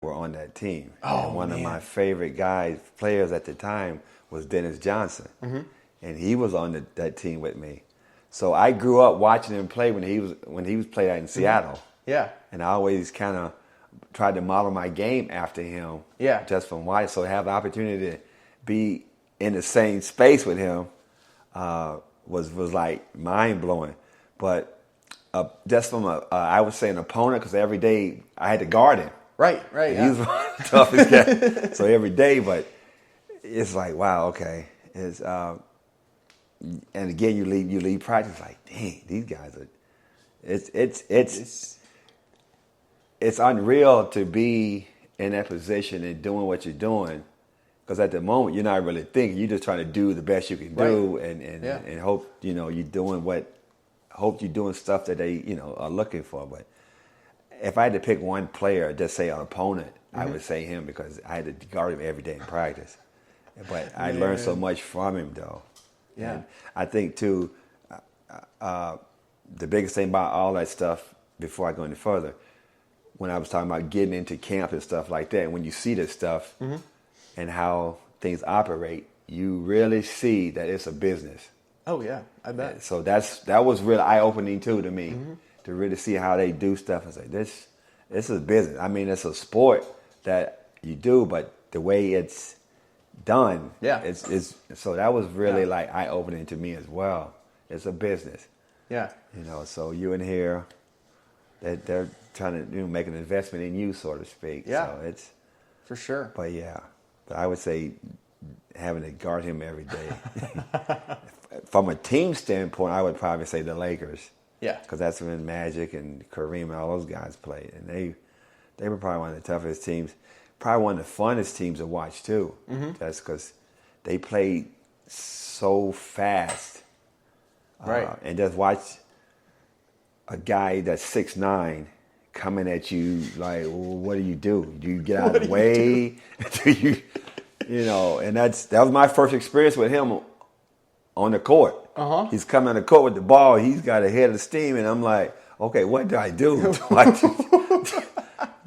were on that team. Oh, and one man. of my favorite players at the time was Dennis Johnson. Mm-hmm. And he was on that team with me. So I grew up watching him play when he was playing out in Seattle. Yeah. And I always kind of tried to model my game after him. Yeah. Just from watching. So to have the opportunity to be in the same space with him was like mind blowing. But just from I would say an opponent, because every day I had to guard him. Right. He was one of the toughest guys. So every day, but it's like, wow, okay. It's and again, you leave practice like, dang, these guys are. It's unreal to be in that position and doing what you're doing, because at the moment you're not really thinking. You're just trying to do the best you can do, and hope you're doing stuff that they are looking for. But if I had to pick one player, just say an opponent, I would say him, because I had to guard him every day in practice. But I learned so much from him, though. Yeah. And I think, too, the biggest thing about all that stuff, before I go any further, when I was talking about getting into camp and stuff like that, when you see this stuff and how things operate, you really see that it's a business. Oh, yeah, I bet. So that was really eye-opening, too, to me, to really see how they do stuff and say, this is business. I mean, it's a sport that you do, but the way it's done, so that was really like eye-opening to me as well. It's a business. Yeah. So you in here, they're trying to make an investment in you, so to speak. Yeah. So it's for sure. But I would say having to guard him every day. From a team standpoint, I would probably say the Lakers. Yeah. Because that's when Magic and Kareem and all those guys played, and they were probably one of the toughest teams. Probably one of the funnest teams to watch too. That's because they played so fast. Right. And just watch a guy that's 6'9" coming at you like, well, what do? Do you get out of the way? Do you, and that was my first experience with him on the court. He's coming on the court with the ball. He's got a head of steam, and I'm like, okay, what do I do?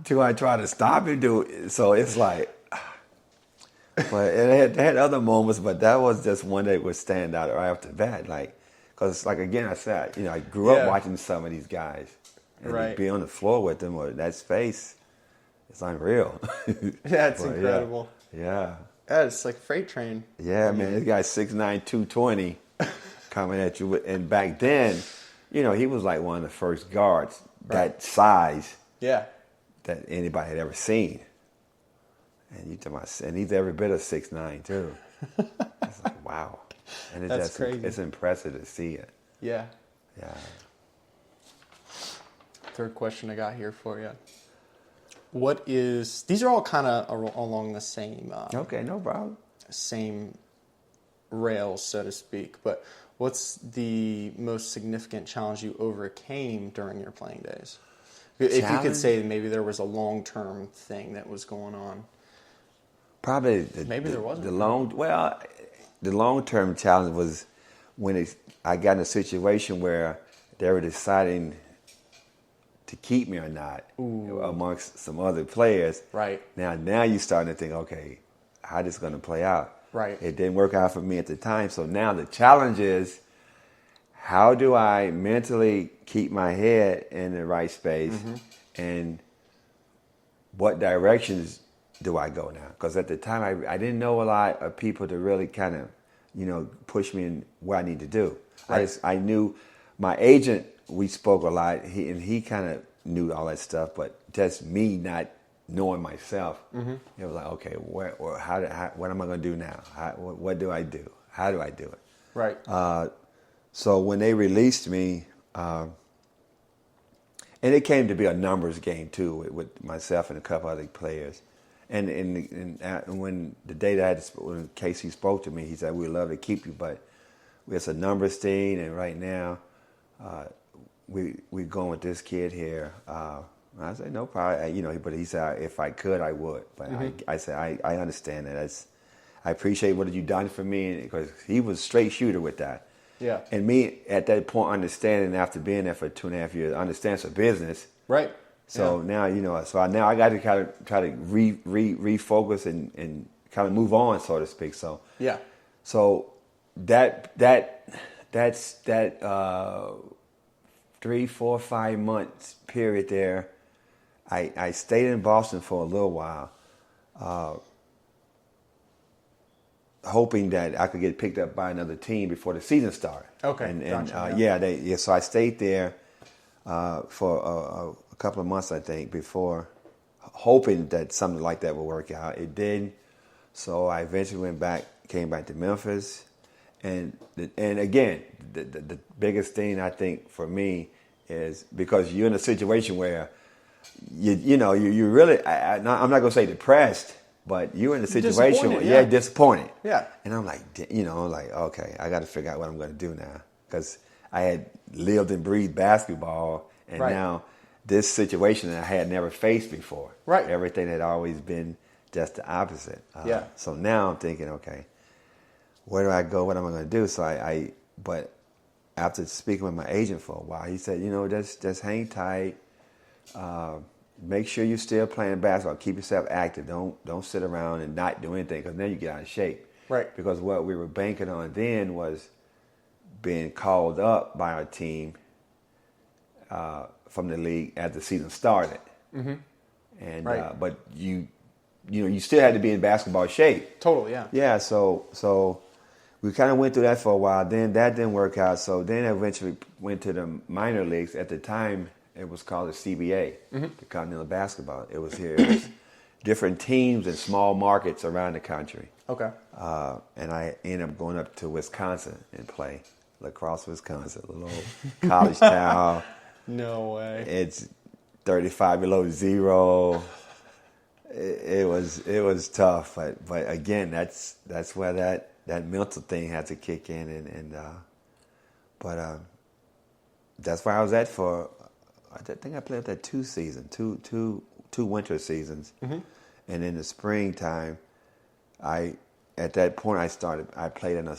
Do I try to stop him? So it's like, but it had other moments, but that was just one that would stand out right after that. Like, because again, I said, I grew up watching some of these guys, and to be on the floor with them or that space, it's unreal. It's incredible. Yeah. It's like a freight train. Yeah, man, this guy's 6'9", 220 coming at you. And back then, he was like one of the first guards that size. Yeah. That anybody had ever seen. And he's every bit of 6'9" too. It's like, wow. And That's crazy. It's impressive to see it. Yeah. Yeah. Third question I got here for you. These are all kind of along the same okay, no problem. Same rails, so to speak, but what's the most significant challenge you overcame during your playing days? If you could say maybe there was a long-term thing that was going on. Probably there wasn't. The long-term challenge was when I got in a situation where they were deciding to keep me or not amongst some other players. Right. Now you're starting to think, okay, how this going to play out? Right. It didn't work out for me at the time. So now the challenge is, how do I mentally keep my head in the right space, and what directions do I go now? Because at the time, I didn't know a lot of people to really kind of, push me in what I need to do. Right. I knew my agent, we spoke a lot, he kind of knew all that stuff, but just me not knowing myself, it was like, okay, what am I going to do now? What do I do? How do I do it? Right. So when they released me, and it came to be a numbers game too, with myself and a couple other players. And when the day that when Casey spoke to me, he said, "We'd love to keep you, but it's a numbers thing, and right now, we're going with this kid here." I said, "No problem," but he said, "If I could, I would." But I said, "I understand that. I appreciate what you've done for me," because he was a straight shooter with that. Yeah. And me at that point understanding, after being there for 2.5 years, understands the business. Right. So now, now I got to kind of try to refocus and kind of move on, so to speak. So yeah. So that's 3, 4, 5 months period there. I stayed in Boston for a little while, hoping that I could get picked up by another team before the season started. Okay, And gotcha, so I stayed there for a couple of months, I think, before hoping that something like that would work out. It didn't. So I eventually came back to Memphis, and again, the biggest thing I think for me is because you're in a situation where you really, I'm not gonna say depressed, but you're in a situation where you're disappointed. Yeah. And I'm like, okay, I got to figure out what I'm gonna do now, because I had lived and breathed basketball, and now this situation that I had never faced before. Right. Everything had always been just the opposite. So now I'm thinking, okay, where do I go? What am I going to do? So but after speaking with my agent for a while, he said, just hang tight. Make sure you're still playing basketball. Keep yourself active. Don't sit around and not do anything, because then you get out of shape. Right. Because what we were banking on then was being called up by our team from the league as the season started. Mm-hmm. And but you still had to be in basketball shape. Totally, yeah. Yeah, so we kind of went through that for a while. Then that didn't work out. So then I eventually went to the minor leagues. At the time, it was called the CBA, the Continental Basketball. It was here. It was different teams in small markets around the country. Okay. And I ended up going up to Wisconsin and play La Crosse, Wisconsin, a little college town. No way. It's 35 below zero. It was tough, but again, that's where that mental thing had to kick in, but that's where I was at for. I think I played that 2 seasons, two winter seasons, and in the springtime, at that point I played in a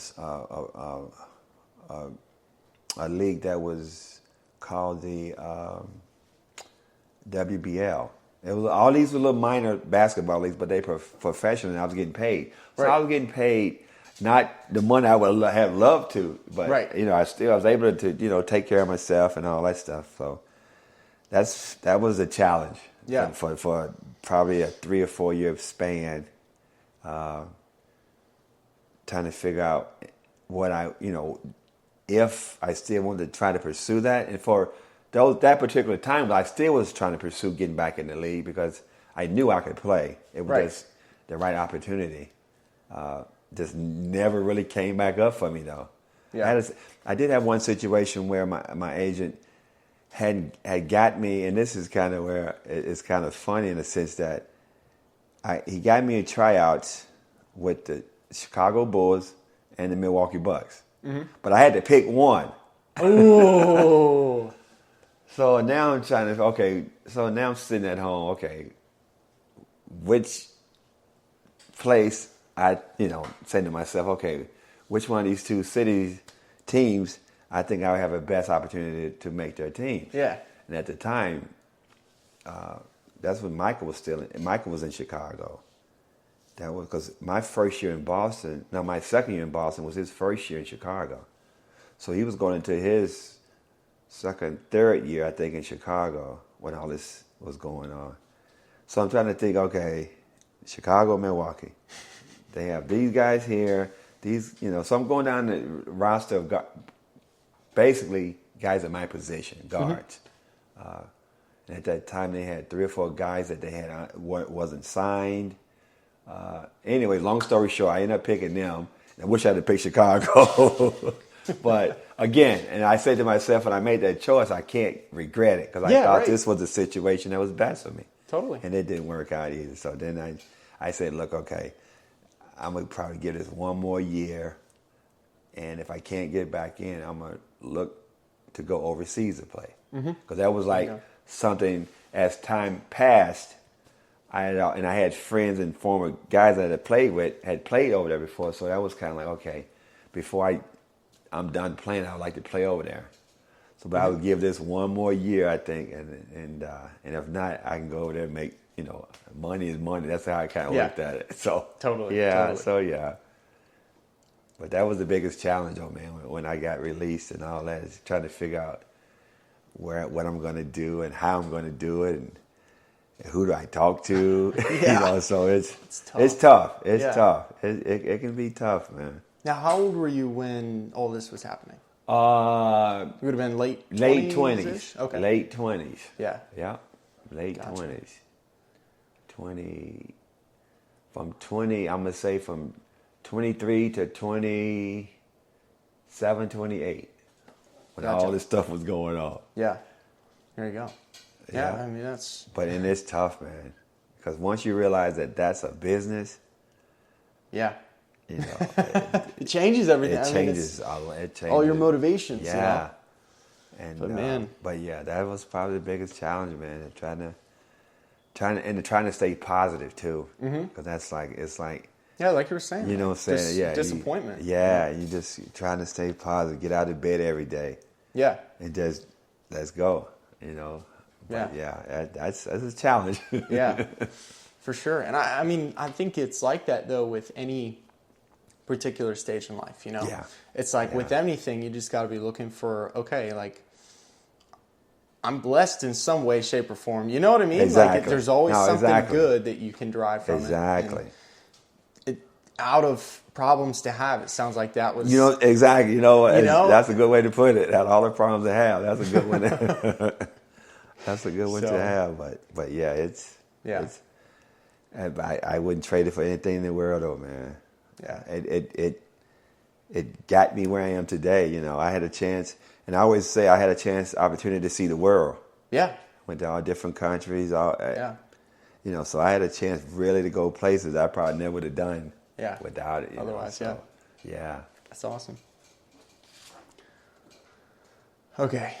league that was called the WBL. It was all these were little minor basketball leagues, but they were professional, and I was getting paid. So I was getting paid not the money I would have loved to, but I was able to take care of myself and all that stuff. So that was a challenge. Yeah. For probably a 3 or 4 year span, trying to figure out what if I still wanted to try to pursue that, and for that particular time, I still was trying to pursue getting back in the league because I knew I could play. It was just the right opportunity. Just never really came back up for me, though. Yeah. I did have one situation where my agent had got me, and this is kind of where it's kind of funny in the sense that he got me a tryouts with the Chicago Bulls and the Milwaukee Bucks. Mm-hmm. But I had to pick one. Oh. So now I'm so now I'm sitting at home, okay, which place saying to myself, okay, which one of these 2 teams I think I would have the best opportunity to make their team. Yeah. And at the time, that's when Michael was in Chicago. That was because my second year in Boston was his first year in Chicago. So he was going into his third year, I think, in Chicago when all this was going on. So I'm trying to think, okay, Chicago, Milwaukee. They have these guys here, so I'm going down the roster of basically guys at my position, guards. And at that time, they had 3 or 4 guys that they had wasn't signed. Anyway, long story short, I ended up picking them. I wish I had picked Chicago. But again, and I said to myself, when I made that choice, I can't regret it because I thought this was a situation that was best for me. Totally. And it didn't work out either. So then I said, look, okay, I'm going to probably give this one more year. And if I can't get back in, I'm going to look to go overseas to play. Because that was like something, as time passed, I had friends and former guys that I had played over there before. So that was kind of like, okay, before I'm done playing, I would like to play over there. So, but I would give this one more year, I think, and if not, I can go over there and make, money is money. That's how I kind of looked at it. So totally. So yeah. But that was the biggest challenge, man, when I got released and all that, is trying to figure out what I'm going to do and how I'm going to do it, and who do I talk to? So it's tough. It's tough. It can be tough, man. Now, how old were you when all this was happening? You would have been late 20s. Okay. Late 20s. Yeah. Yeah. Late 20s. 20. From 20, I'm going to say from 23 to 27, 28. When all this stuff was going on. Yeah. There you go. Yeah, I mean, that's... But it's tough, man. Because once you realize that that's a business... Yeah. It changes everything. It changes all your motivations. Yeah. And man, but yeah, that was probably the biggest challenge, man. Trying to stay positive too, because that's it's like yeah, like you were saying, you know what I'm saying, disappointment. You just trying to stay positive, get out of bed every day, and just let's go, But that's a challenge. Yeah, for sure. And I mean, I think it's like that though with any particular stage in life, Yeah. It's like with anything, you just got to be looking for, okay, like I'm blessed in some way, shape, or form. You know what I mean? Exactly. Like there's always something good that you can derive from Exactly. it. Out of problems to have, it sounds like that was... Exactly. That's a good way to put it. Out of all the problems to have, that's a good one. That's a good one to have. But yeah, it's... I wouldn't trade it for anything in the world, though, man. Yeah. It got me where I am today. I had a chance, and I always say I had a opportunity to see the world. Yeah. Went to all different countries. So I had a chance really to go places I probably never would have done without it. Otherwise, yeah. That's awesome. Okay.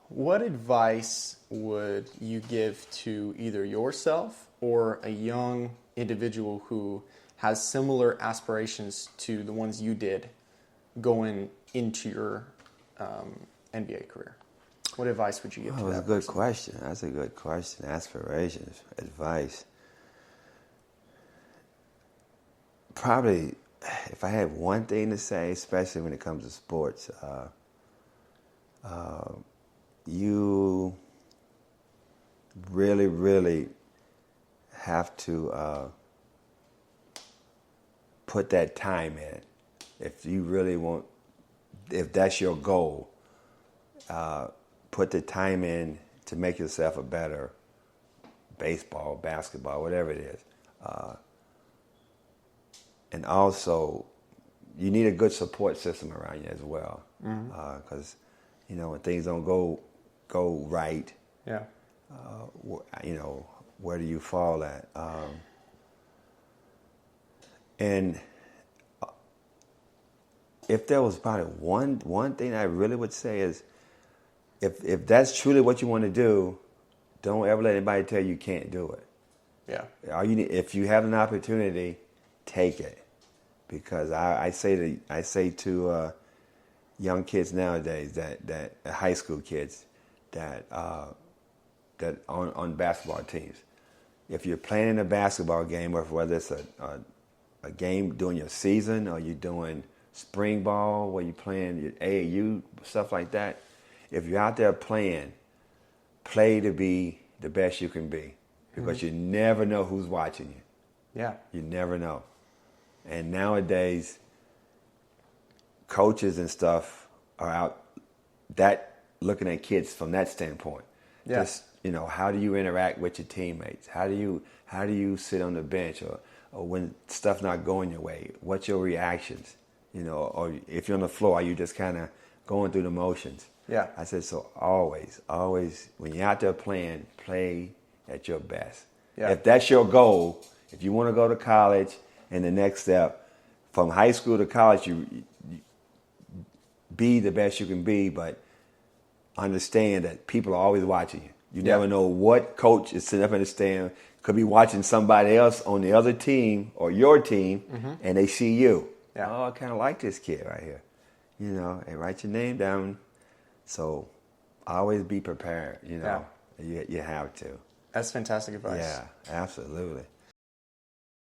What advice would you give to either yourself or a young individual who has similar aspirations to the ones you did going into your NBA career? What advice would you give to that That's a good question. That's a good question. Aspirations, advice. Probably, if I had one thing to say, especially when it comes to sports, you really, really have to put that time in. If you really want, if that's your goal, put the time in to make yourself a better baseball, basketball, whatever it is. And also, you need a good support system around you as well. Because, when things don't go right, where do you fall at? And if there was probably one thing I really would say is, if that's truly what you want to do, don't ever let anybody tell you can't do it. Yeah. If you have an opportunity, take it, because I say to young kids nowadays that high school kids that on basketball teams, if you're playing a basketball game, or whether it's a game during your season, or you're doing spring ball, where you're playing your AAU, stuff like that, if you're out there playing, play to be the best you can be, because you never know who's watching you. Yeah. You never know. And nowadays, coaches and stuff are out looking at kids from that standpoint. Yeah. Just, how do you interact with your teammates? How do you sit on the bench, or when stuff not going your way? What's your reactions? Or if you're on the floor, are you just kind of going through the motions? Yeah. I said, so always, when you're out there playing, play at your best. Yeah. If that's your goal, if you want to go to college, and the next step, from high school to college, you be the best you can be, but understand that people are always watching you. You never know what coach is sitting up in the stand, could be watching somebody else on the other team or your team, and they see you. Yeah. Oh, I kind of like this kid right here. And write your name down So always be prepared, you know. You have to. That's fantastic advice. Yeah, absolutely.